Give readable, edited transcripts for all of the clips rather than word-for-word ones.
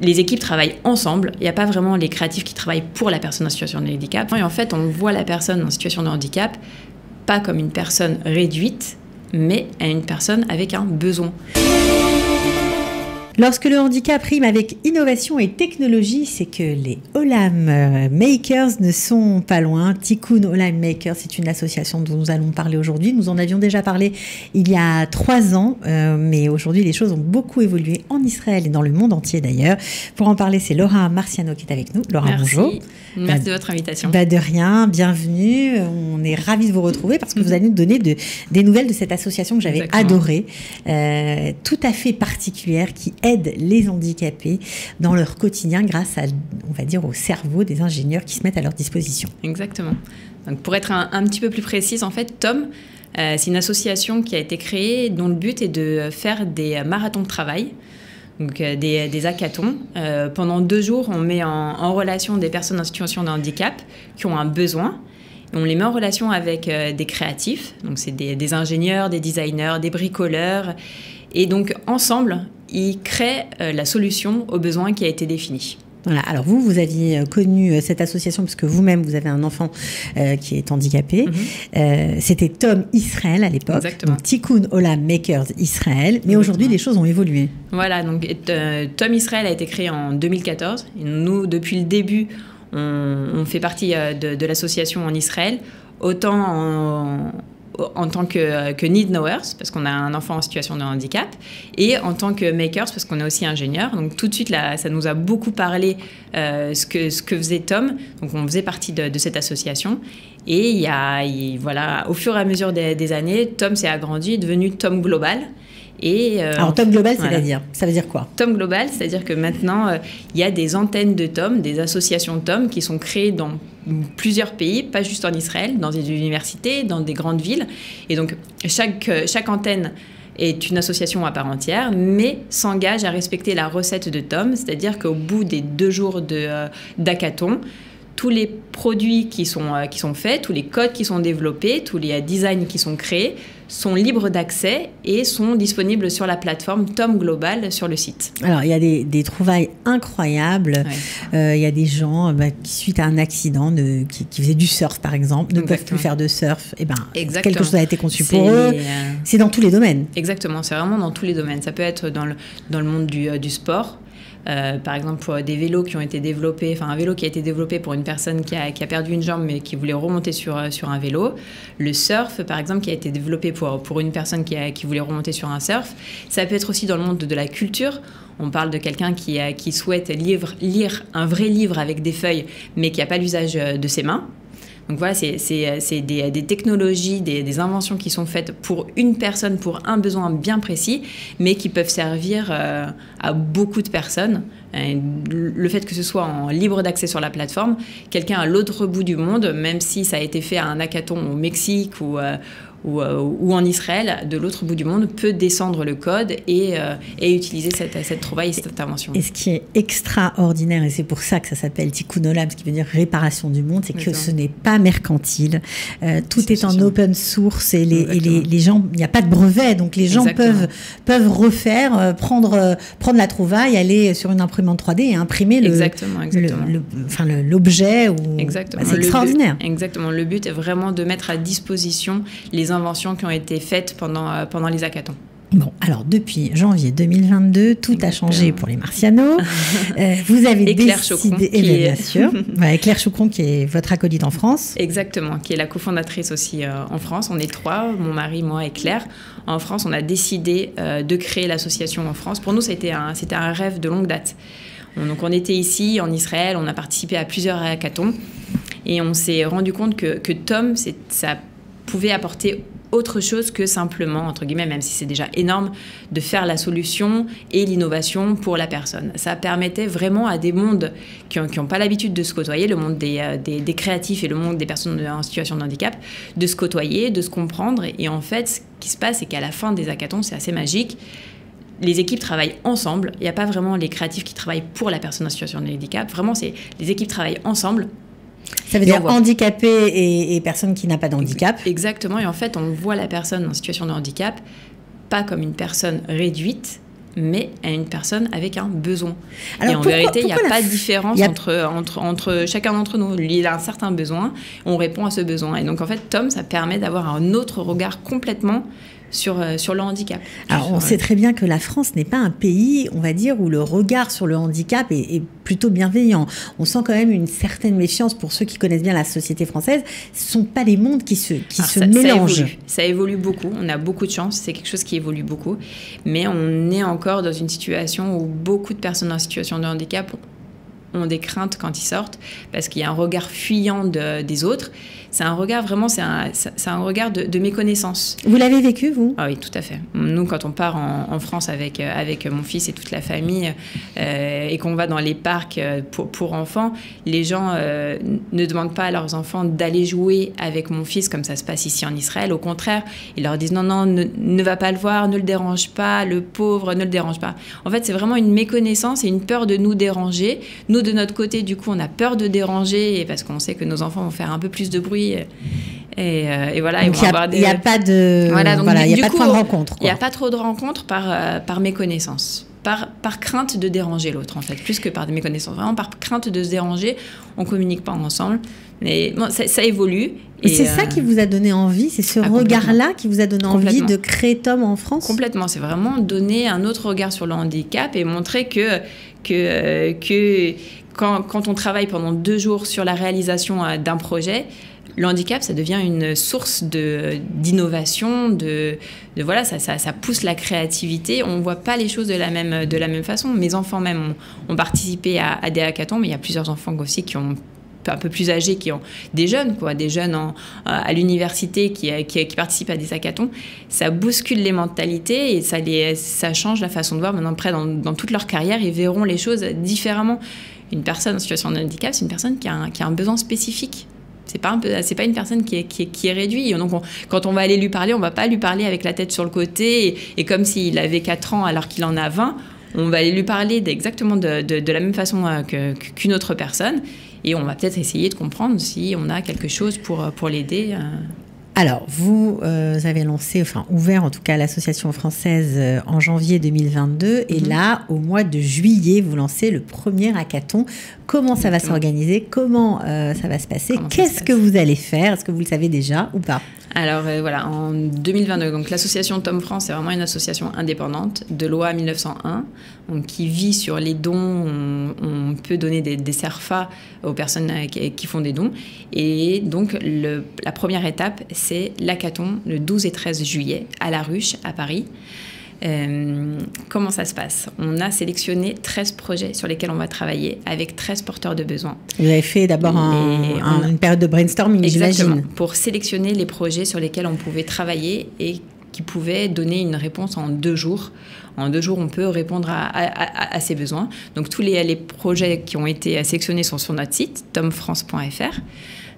les équipes travaillent ensemble. Il n'y a pas vraiment les créatifs qui travaillent pour la personne en situation de handicap. Et en fait, on voit la personne en situation de handicap pas comme une personne réduite, mais à une personne avec un besoin. Lorsque le handicap rime avec innovation et technologie, c'est que les Olam Makers ne sont pas loin. Tikkun Olam Makers, c'est une association dont nous allons parler aujourd'hui. Nous en avions déjà parlé il y a 3 ans, mais aujourd'hui les choses ont beaucoup évolué en Israël et dans le monde entier d'ailleurs. Pour en parler, c'est Laura Marciano qui est avec nous. Laura, merci. Bonjour. Merci de votre invitation. De rien, bienvenue. On est ravis de vous retrouver parce que vous allez nous donner des nouvelles de cette association que j'avais adorée, tout à fait particulière, qui aide les handicapés dans leur quotidien grâce à, on va dire, au cerveau des ingénieurs qui se mettent à leur disposition. Exactement. Donc pour être un petit peu plus précise, en fait, TOM, c'est une association qui a été créée dont le but est de faire des marathons de travail. Donc des hackathons. Pendant 2 jours, on met en relation des personnes en situation de handicap qui ont un besoin. Et on les met en relation avec des créatifs. Donc c'est des ingénieurs, des designers, des bricoleurs. Et donc ensemble, ils créent la solution au besoin qui a été défini. Voilà. Alors vous aviez connu cette association parce que vous-même, vous avez un enfant qui est handicapé. C'était TOM Israël à l'époque. Exactement. Donc Tikkun Olam Makers Israël. Mais aujourd'hui, les choses ont évolué. Voilà. Donc TOM Israël a été créé en 2014. Et nous, depuis le début, on fait partie de l'association en Israël. Autant en tant que need knowers, parce qu'on a un enfant en situation de handicap, et en tant que makers, parce qu'on est aussi ingénieur. Donc tout de suite, là, ça nous a beaucoup parlé ce que faisait TOM. Donc on faisait partie de cette association. Et voilà, au fur et à mesure des années, TOM s'est agrandi, est devenu TOM Global. Alors TOM Global, c'est-à-dire, ça veut dire quoi? TOM Global, c'est-à-dire que maintenant, il y a des antennes de TOM, des associations de TOM qui sont créées dans plusieurs pays, pas juste en Israël, dans des universités, dans des grandes villes. Et donc, chaque antenne est une association à part entière, mais s'engage à respecter la recette de TOM, c'est-à-dire qu'au bout des 2 jours d'hackathon, tous les produits qui sont faits, tous les codes qui sont développés, tous les designs qui sont créés sont libres d'accès et sont disponibles sur la plateforme TOM Global sur le site. Alors, il y a des trouvailles incroyables. Il y a des gens qui, suite à un accident, qui faisaient du surf, par exemple, ne peuvent plus faire de surf. Quelque chose a été conçu pour eux. C'est dans tous les domaines. Exactement, c'est vraiment dans tous les domaines. Ça peut être dans le monde du sport. Par exemple, pour des vélos qui ont été développés, enfin un vélo qui a été développé pour une personne qui a perdu une jambe mais qui voulait remonter sur un vélo. Le surf, par exemple, qui a été développé pour une personne qui voulait remonter sur un surf. Ça peut être aussi dans le monde de la culture. On parle de quelqu'un qui souhaite lire un vrai livre avec des feuilles mais qui n'a pas l'usage de ses mains. Donc voilà, c'est des technologies, des inventions qui sont faites pour une personne, pour un besoin bien précis, mais qui peuvent servir à beaucoup de personnes. Le fait que ce soit en libre d'accès sur la plateforme, quelqu'un à l'autre bout du monde, même si ça a été fait à un hackathon au Mexique ou en Israël, de l'autre bout du monde, peut descendre le code et utiliser cette trouvaille et cette invention. Et ce qui est extraordinaire, et c'est pour ça que ça s'appelle Tikkun Olam, ce qui veut dire réparation du monde, c'est que ce n'est pas mercantile. Tout est en open source et les gens, il n'y a pas de brevet, donc les gens peuvent refaire, prendre la trouvaille, aller sur une imprimante 3D et imprimer l'objet. C'est extraordinaire. Exactement. Le but est vraiment de mettre à disposition les inventions qui ont été faites pendant les hackathons. Bon, alors depuis janvier 2022, tout a changé pour les Marciano. Vous avez Claire décidé, bien sûr, Claire Choucron qui est votre acolyte en France. Exactement, qui est la cofondatrice aussi en France. On est 3, mon mari, moi et Claire. En France, on a décidé de créer l'association en France. Pour nous, c'était un rêve de longue date. Donc on était ici, en Israël, on a participé à plusieurs hackathons et on s'est rendu compte que TOM, ça pouvait apporter autre chose que simplement, entre guillemets, même si c'est déjà énorme, de faire la solution et l'innovation pour la personne. Ça permettait vraiment à des mondes qui n'ont pas l'habitude de se côtoyer, le monde des créatifs et le monde des personnes en situation de handicap, de se côtoyer, de se comprendre. Et en fait, ce qui se passe, c'est qu'à la fin des hackathons, c'est assez magique. Les équipes travaillent ensemble. Il n'y a pas vraiment les créatifs qui travaillent pour la personne en situation de handicap. Vraiment, les équipes travaillent ensemble. Ça veut dire handicapé et personne qui n'a pas de handicap. Exactement. Et en fait, on voit la personne en situation de handicap pas comme une personne réduite, mais à une personne avec un besoin. Alors, et en vérité, il n'y a pas de différence entre chacun d'entre nous. Lui, il a un certain besoin, on répond à ce besoin. Et donc, en fait, Tom, ça permet d'avoir un autre regard complètement sur le handicap. Alors, on sait très bien que la France n'est pas un pays, on va dire, où le regard sur le handicap est plutôt bienveillant. On sent quand même une certaine méfiance pour ceux qui connaissent bien la société française. Ce ne sont pas les mondes qui se mélangent. Ça évolue beaucoup. On a beaucoup de chance. C'est quelque chose qui évolue beaucoup. Mais on est encore dans une situation où beaucoup de personnes en situation de handicap ont des craintes quand ils sortent parce qu'il y a un regard fuyant des autres. C'est un regard vraiment, c'est un regard de méconnaissance. Vous l'avez vécu, vous ? Ah oui, tout à fait. Nous, quand on part en France avec mon fils et toute la famille et qu'on va dans les parcs pour enfants, les gens ne demandent pas à leurs enfants d'aller jouer avec mon fils comme ça se passe ici en Israël. Au contraire, ils leur disent non, ne va pas le voir, ne le dérange pas, le pauvre, ne le dérange pas. En fait, c'est vraiment une méconnaissance et une peur de nous déranger. Nous, de notre côté, du coup, on a peur de déranger parce qu'on sait que nos enfants vont faire un peu plus de bruit. Et voilà, donc il n'y a pas de point de rencontre. Il n'y a pas trop de rencontres par méconnaissance, par crainte de déranger l'autre en fait, plus que par des méconnaissances. Vraiment par crainte de se déranger, on communique pas ensemble. Mais bon, ça évolue. Et c'est ça qui vous a donné envie, c'est ce regard-là qui vous a donné envie de créer Tom en France ? Complètement, c'est vraiment donner un autre regard sur le handicap et montrer que quand on travaille pendant 2 jours sur la réalisation d'un projet, le handicap, ça devient une source d'innovation, voilà, ça pousse la créativité. On ne voit pas les choses de la même façon. Mes enfants même ont participé à des hackathons, mais il y a plusieurs enfants aussi qui ont un peu plus âgés, qui ont des jeunes à l'université qui participent à des hackathons. Ça bouscule les mentalités et ça change la façon de voir. Maintenant, après, dans toute leur carrière, ils verront les choses différemment. Une personne en situation de handicap, c'est une personne qui a un besoin spécifique. C'est pas une personne qui est réduite. Donc, quand on va aller lui parler, on va pas lui parler avec la tête sur le côté et comme s'il avait 4 ans alors qu'il en a 20. On va aller lui parler exactement de la même façon qu'une autre personne. Et on va peut-être essayer de comprendre si on a quelque chose pour l'aider. Alors, vous avez ouvert en tout cas l'association française en janvier 2022. Et là, au mois de juillet, vous lancez le premier hackathon. Comment ça va s'organiser ? Comment ça va se passer ? Qu'est-ce que vous allez faire ? Est-ce que vous le savez déjà ou pas ? Alors voilà, en 2022, donc l'association Tom France, c'est vraiment une association indépendante de loi 1901, donc qui vit sur les dons. On peut donner des CERFA aux personnes qui font des dons. Et donc la première étape, c'est l'hackathon le 12 et 13 juillet à La Ruche, à Paris. Comment ça se passe ? On a sélectionné 13 projets sur lesquels on va travailler avec 13 porteurs de besoins. Vous avez fait d'abord une période de brainstorming, exactement, j'imagine. Pour sélectionner les projets sur lesquels on pouvait travailler et qui pouvaient donner une réponse en 2 jours. En 2 jours, on peut répondre à ces besoins. Donc, tous les projets qui ont été sélectionnés sont sur notre site, tomfrance.fr.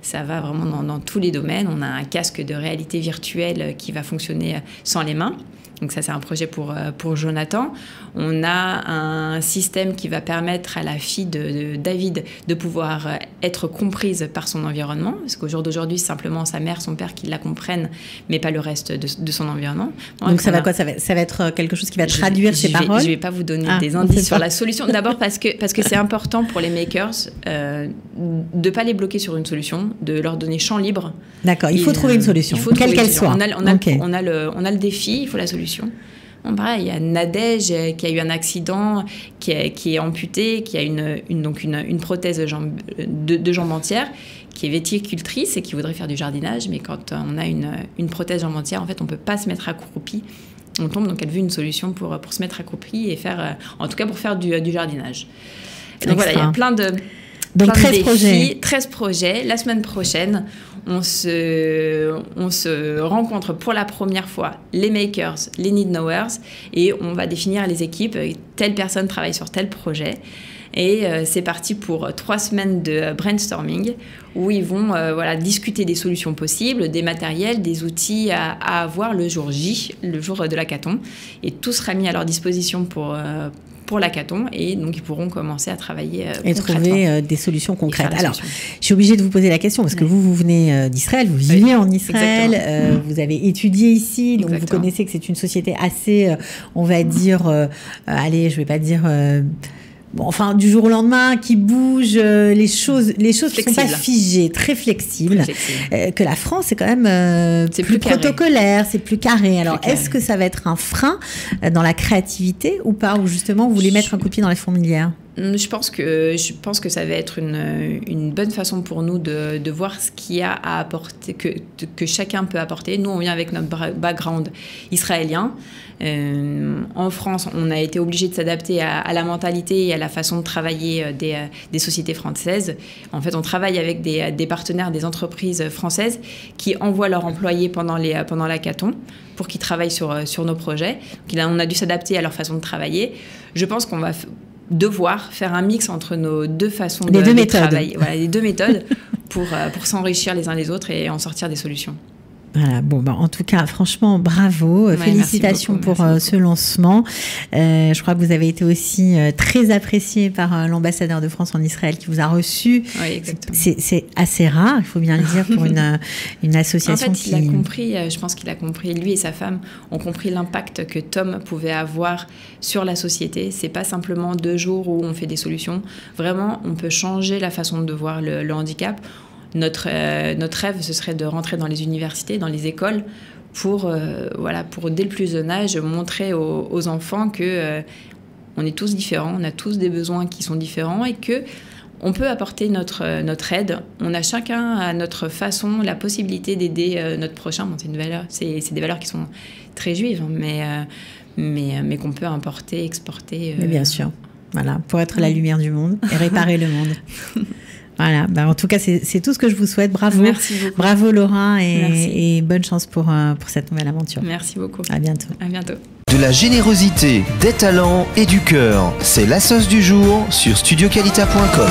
Ça va vraiment dans tous les domaines. On a un casque de réalité virtuelle qui va fonctionner sans les mains. Donc ça, c'est un projet pour Jonathan. On a un système qui va permettre à la fille de David de pouvoir être comprise par son environnement. Parce qu'au jour d'aujourd'hui, c'est simplement sa mère, son père qui la comprennent, mais pas le reste de son environnement. Donc ça va quoi ? Ça va être quelque chose qui va traduire ses paroles ? Je ne vais pas vous donner des indices sur la solution. D'abord parce que c'est important pour les makers de ne pas les bloquer sur une solution, de leur donner champ libre. D'accord, il faut trouver une solution, quelle qu'elle soit. On a le défi, il faut la solution. Bon, pareil, il y a Nadège qui a eu un accident, qui est amputée, qui a une prothèse de jambe entière, qui est viticultrice et qui voudrait faire du jardinage. Mais quand on a une prothèse jambe entière, en fait, on ne peut pas se mettre accroupi. On tombe, donc elle veut une solution pour se mettre accroupi et faire, en tout cas pour faire du jardinage. Donc voilà, il y a plein de... Donc 13 projets. La semaine prochaine, on se rencontre pour la première fois, les makers, les need knowers, et on va définir les équipes. Telle personne travaille sur tel projet. Et c'est parti pour 3 semaines de brainstorming où ils vont discuter des solutions possibles, des matériels, des outils à avoir le jour J, le jour de l'hackathon. Et tout sera mis à leur disposition pour pour l'hackathon, et donc ils pourront commencer à travailler et trouver des solutions concrètes. Alors, solution. Je suis obligée de vous poser la question parce que vous venez d'Israël, vous vivez en Israël, vous avez étudié ici, donc vous connaissez que c'est une société assez, on va dire, allez, je vais pas dire... Bon, enfin, du jour au lendemain, qui bouge, les choses qui sont pas figées, très flexibles. Que la France, c'est quand même plus protocolaire, c'est plus carré. Alors, est-ce que ça va être un frein dans la créativité ou pas, ou justement, vous voulez mettre un coup de pied dans les fourmilières? Je pense que ça va être une bonne façon pour nous de voir ce qu'il y a à apporter, que chacun peut apporter. Nous, on vient avec notre background israélien. En France, on a été obligé de s'adapter à la mentalité et à la façon de travailler des sociétés françaises. En fait, on travaille avec des partenaires, des entreprises françaises qui envoient leurs employés pendant l'hackathon pour qu'ils travaillent sur nos projets. Donc, on a dû s'adapter à leur façon de travailler. Je pense qu'on va devoir faire un mix entre nos deux façons de travailler. Voilà, les deux méthodes pour s'enrichir les uns les autres et en sortir des solutions. Voilà, bon, en tout cas, franchement, bravo. Félicitations pour ce lancement. Je crois que vous avez été aussi très apprécié par l'ambassadeur de France en Israël qui vous a reçu. Oui, exactement. C'est assez rare, il faut bien le dire, pour une association en fait, il a compris, je pense qu'il a compris, lui et sa femme ont compris l'impact que Tom pouvait avoir sur la société. C'est pas simplement 2 jours où on fait des solutions. Vraiment, on peut changer la façon de voir le handicap. Notre rêve, ce serait de rentrer dans les universités, dans les écoles, pour dès le plus jeune âge, montrer aux enfants que on est tous différents, on a tous des besoins qui sont différents et que on peut apporter notre aide. On a chacun à notre façon la possibilité d'aider notre prochain. Bon, c'est des valeurs qui sont très juives, mais qu'on peut importer, exporter. Mais bien sûr, voilà, pour être la lumière du monde et réparer le monde. Voilà, en tout cas, c'est tout ce que je vous souhaite. Bravo. Merci beaucoup. Bravo Laura et bonne chance pour cette nouvelle aventure. Merci beaucoup. À bientôt. À bientôt. De la générosité, des talents et du cœur. C'est la sauce du jour sur studioqualita.com.